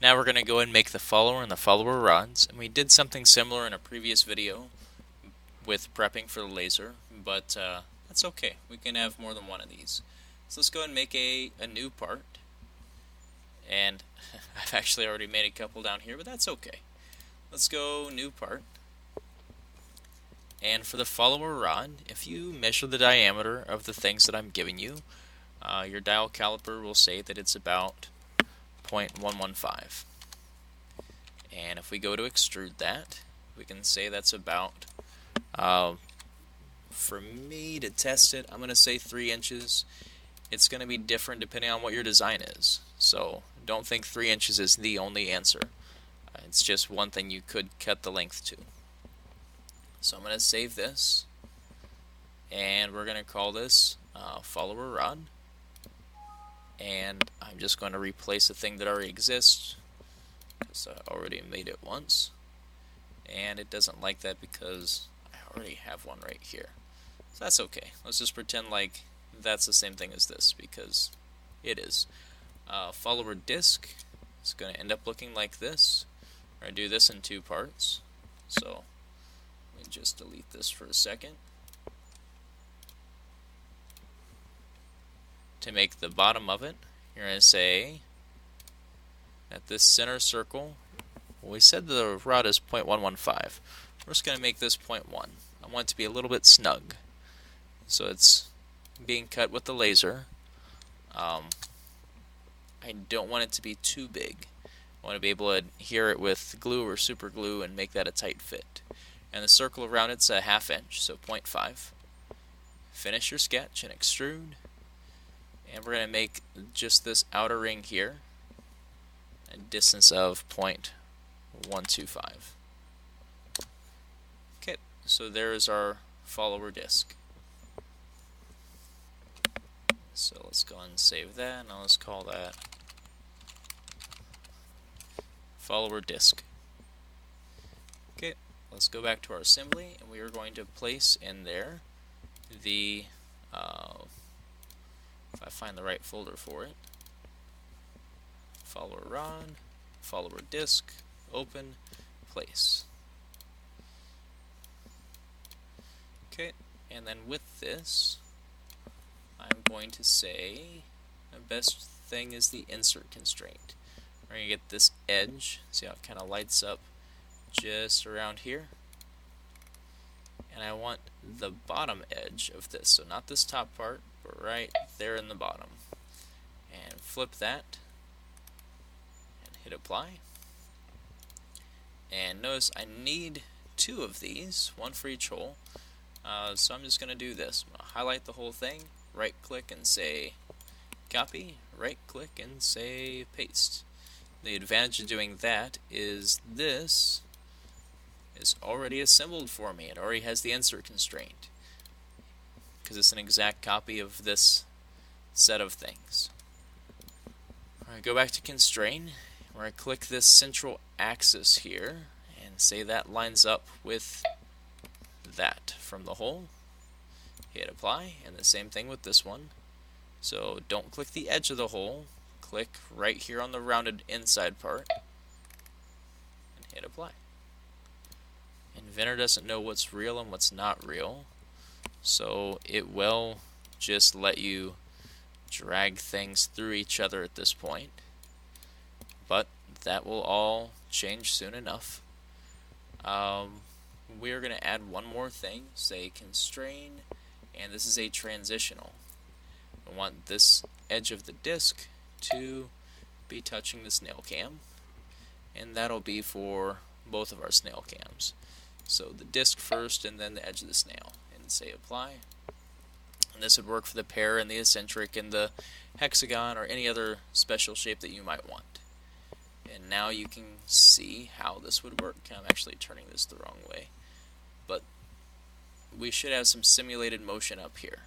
Now we're going to go and make the follower and the follower rods, and we did something similar in a previous video with prepping for the laser, but that's okay. We can have more than one of these. So let's go and make a new part, and I've actually already made a couple down here, but that's okay. Let's go new part, and for the follower rod, if you measure the diameter of the things that I'm giving you, your dial caliper will say that it's about 0.115. And if we go to extrude that, we can say that's about, for me to test it, I'm going to say 3 inches. It's going to be different depending on what your design is. So don't think 3 inches is the only answer. It's just one thing you could cut the length to. So I'm going to save this, and we're going to call this follower rod. And I'm just going to replace a thing that already exists, because I already made it once, and it doesn't like that because I already have one right here. So that's okay. Let's just pretend like that's the same thing as this, because it is. Follower disk is going to end up looking like this. We're going to do this in 2 parts. So let me just delete this for a second. To make the bottom of it, you're going to say at this center circle, well, we said the rod is 0.115. We're just going to make this 0.1. I want it to be a little bit snug. So it's being cut with the laser. I don't want it to be too big. I want to be able to adhere it with glue or super glue and make that a tight fit. And the circle around it's a 1/2 inch, so 0.5. Finish your sketch and extrude. And we're going to make just this outer ring here a distance of 0.125. Okay, so there is our follower disk. So let's go and save that. Now let's call that follower disk. Okay, let's go back to our assembly, and we are going to place in there the if I find the right folder for it, follower rod, follower disk, open, place. Okay, and then with this, I'm going to say the best thing is the insert constraint. We're going to get this edge, see how it kind of lights up just around here. And I want the bottom edge of this, so not this top part, but right there in the bottom. And flip that, and hit apply. And notice I need 2 of these, 1 for each hole. So I'm just going to do this. I'm going to highlight the whole thing, right click and say copy, right click and say paste. The advantage of doing that is this is already assembled for me. It already has the insert constraint because it's an exact copy of this set of things. Alright, go back to constrain. We're going to click this central axis here and say that lines up with that from the hole. Hit apply, and the same thing with this one. So don't click the edge of the hole, click right here on the rounded inside part and hit apply. Inventor doesn't know what's real and what's not real, so it will just let you drag things through each other at this point, but that will all change soon enough. We're going to add one more thing, say constrain, and this is a transitional. I want this edge of the disc to be touching the snail cam, and that'll be for both of our snail cams. So the disc first and then the edge of the snail, and say apply. And this would work for the pear and the eccentric and the hexagon or any other special shape that you might want. And now you can see how this would work. I'm actually turning this the wrong way, but we should have some simulated motion up here.